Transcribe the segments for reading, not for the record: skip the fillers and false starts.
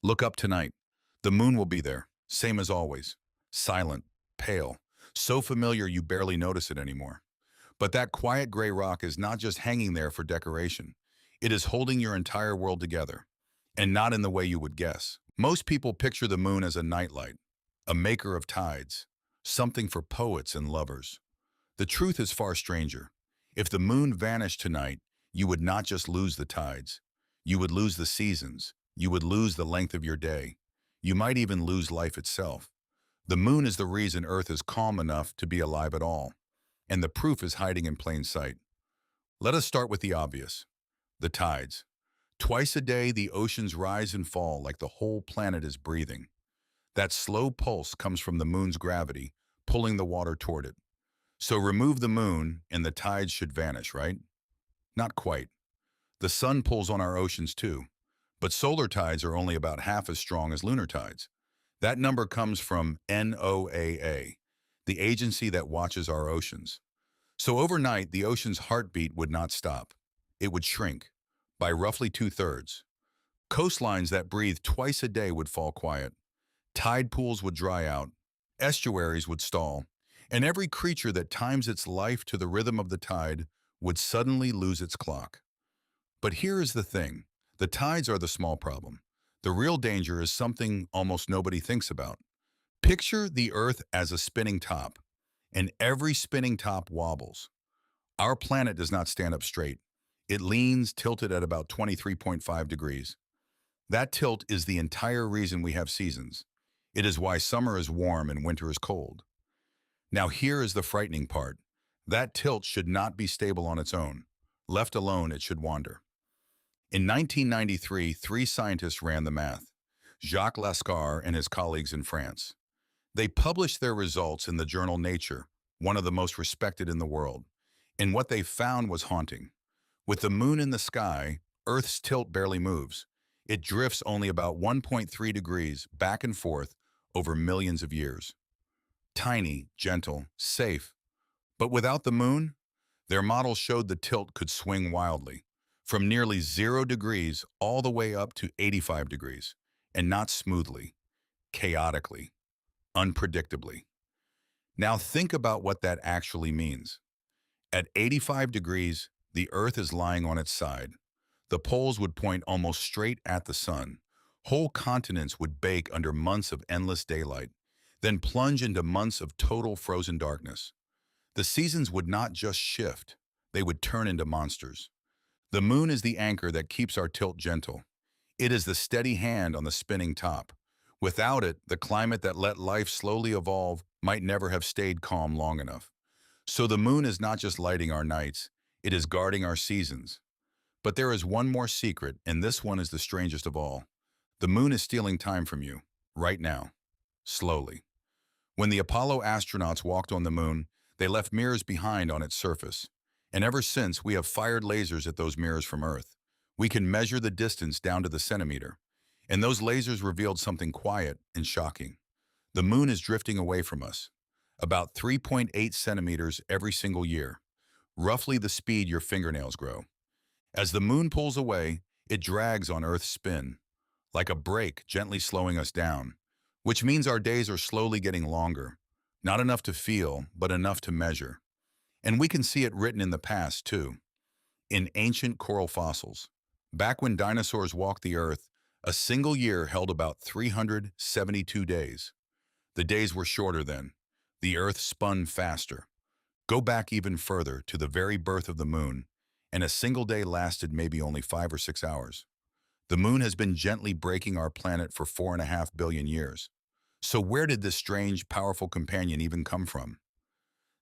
Look up tonight. The moon will be there, same as always. Silent, pale, so familiar you barely notice it anymore. But that quiet gray rock is not just hanging there for decoration. It is holding your entire world together, and not in the way you would guess. Most people picture the moon as a nightlight, a maker of tides, something for poets and lovers. The truth is far stranger. If the moon vanished tonight, you would not just lose the tides. You would lose the seasons. You would lose the length of your day. You might even lose life itself. The moon is the reason Earth is calm enough to be alive at all, and the proof is hiding in plain sight. Let us start with the obvious, the tides. Twice a day, the oceans rise and fall like the whole planet is breathing. That slow pulse comes from the moon's gravity, pulling the water toward it. So remove the moon, and the tides should vanish, right? Not quite. The sun pulls on our oceans too, but solar tides are only about half as strong as lunar tides. That number comes from NOAA, the agency that watches our oceans. So overnight, the ocean's heartbeat would not stop. It would shrink by roughly two-thirds. Coastlines that breathe twice a day would fall quiet. Tide pools would dry out. Estuaries would stall. And every creature that times its life to the rhythm of the tide would suddenly lose its clock. But here is the thing. The tides are the small problem. The real danger is something almost nobody thinks about. Picture the Earth as a spinning top, and every spinning top wobbles. Our planet does not stand up straight. It leans, tilted at about 23.5 degrees. That tilt is the entire reason we have seasons. It is why summer is warm and winter is cold. Now here is the frightening part. That tilt should not be stable on its own. Left alone, it should wander. In 1993, three scientists ran the math, Jacques Lascar and his colleagues in France. They published their results in the journal Nature, one of the most respected in the world. And what they found was haunting. With the moon in the sky, Earth's tilt barely moves. It drifts only about 1.3 degrees back and forth over millions of years. Tiny, gentle, safe. But without the moon, their model showed the tilt could swing wildly, from nearly 0 degrees all the way up to 85 degrees, and not smoothly, chaotically, unpredictably. Now think about what that actually means. At 85 degrees, the Earth is lying on its side. The poles would point almost straight at the sun. Whole continents would bake under months of endless daylight, then plunge into months of total frozen darkness. The seasons would not just shift, they would turn into monsters. The moon is the anchor that keeps our tilt gentle. It is the steady hand on the spinning top. Without it, the climate that let life slowly evolve might never have stayed calm long enough. So the moon is not just lighting our nights, it is guarding our seasons. But there is one more secret, and this one is the strangest of all. The moon is stealing time from you, right now, slowly. When the Apollo astronauts walked on the moon, they left mirrors behind on its surface. And ever since, we have fired lasers at those mirrors from Earth. We can measure the distance down to the centimeter. And those lasers revealed something quiet and shocking. The moon is drifting away from us, about 3.8 centimeters every single year, roughly the speed your fingernails grow. As the moon pulls away, it drags on Earth's spin, like a brake gently slowing us down, which means our days are slowly getting longer, not enough to feel, but enough to measure. And we can see it written in the past, too. In ancient coral fossils, back when dinosaurs walked the Earth, a single year held about 372 days. The days were shorter then. The Earth spun faster. Go back even further to the very birth of the moon, and a single day lasted maybe only 5 or 6 hours. The moon has been gently breaking our planet for 4.5 billion years. So where did this strange, powerful companion even come from?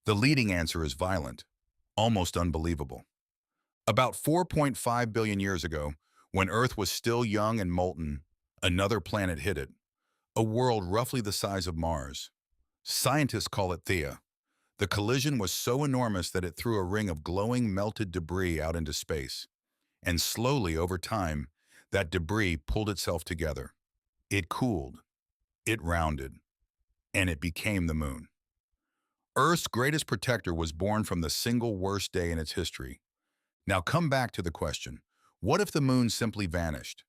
The leading answer is violent, almost unbelievable. About 4.5 billion years ago, when Earth was still young and molten, another planet hit it, a world roughly the size of Mars. Scientists call it Theia. The collision was so enormous that it threw a ring of glowing, melted debris out into space. And slowly, over time, that debris pulled itself together. It cooled, it rounded, and it became the moon. Earth's greatest protector was born from the single worst day in its history. Now come back to the question, what if the moon simply vanished?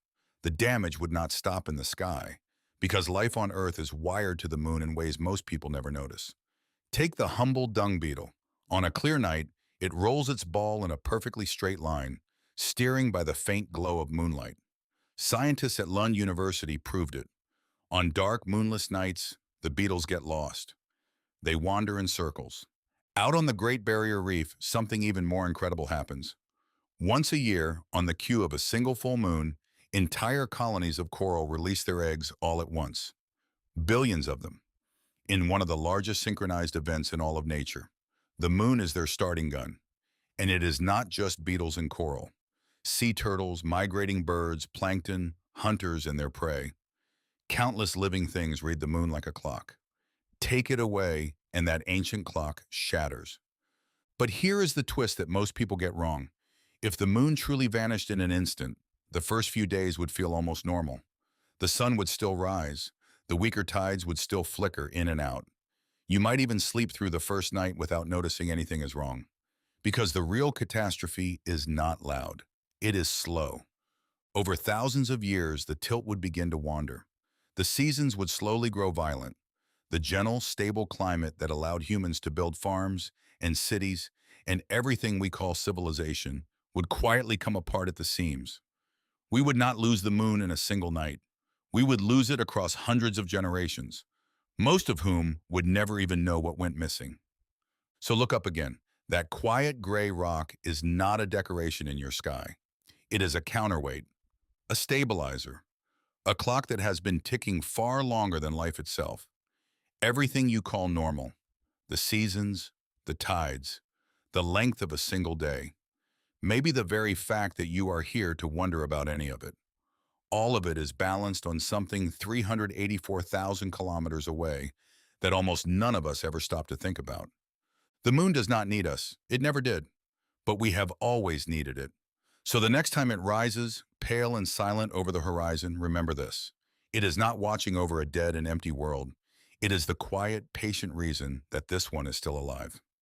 the damage would not stop in the sky, because life on Earth is wired to the moon in ways most people never notice. Take the humble dung beetle. On a clear night, it rolls its ball in a perfectly straight line, steering by the faint glow of moonlight. Scientists at Lund University proved it. On dark, moonless nights, the beetles get lost. They wander in circles. Out on the Great Barrier Reef, something even more incredible happens. Once a year, on the cue of a single full moon, entire colonies of coral release their eggs all at once. Billions of them, in one of the largest synchronized events in all of nature. The moon is their starting gun. And it is not just beetles and coral. Sea turtles, migrating birds, plankton, hunters and their prey. Countless living things read the moon like a clock. Take it away, and that ancient clock shatters. But here is the twist that most people get wrong. If the moon truly vanished in an instant, the first few days would feel almost normal. The sun would still rise. The weaker tides would still flicker in and out. You might even sleep through the first night without noticing anything is wrong. Because the real catastrophe is not loud. It is slow. Over thousands of years, the tilt would begin to wander. The seasons would slowly grow violent. The gentle, stable climate that allowed humans to build farms and cities and everything we call civilization would quietly come apart at the seams. We would not lose the moon in a single night. We would lose it across hundreds of generations, most of whom would never even know what went missing. So look up again. That quiet gray rock is not a decoration in your sky. It is a counterweight, a stabilizer, a clock that has been ticking far longer than life itself. Everything you call normal, the seasons, the tides, the length of a single day, maybe the very fact that you are here to wonder about any of it. All of it is balanced on something 384,000 kilometers away that almost none of us ever stop to think about. The moon does not need us. It never did. But we have always needed it. So the next time it rises, pale and silent over the horizon, remember this. It is not watching over a dead and empty world. It is the quiet, patient reason that this one is still alive.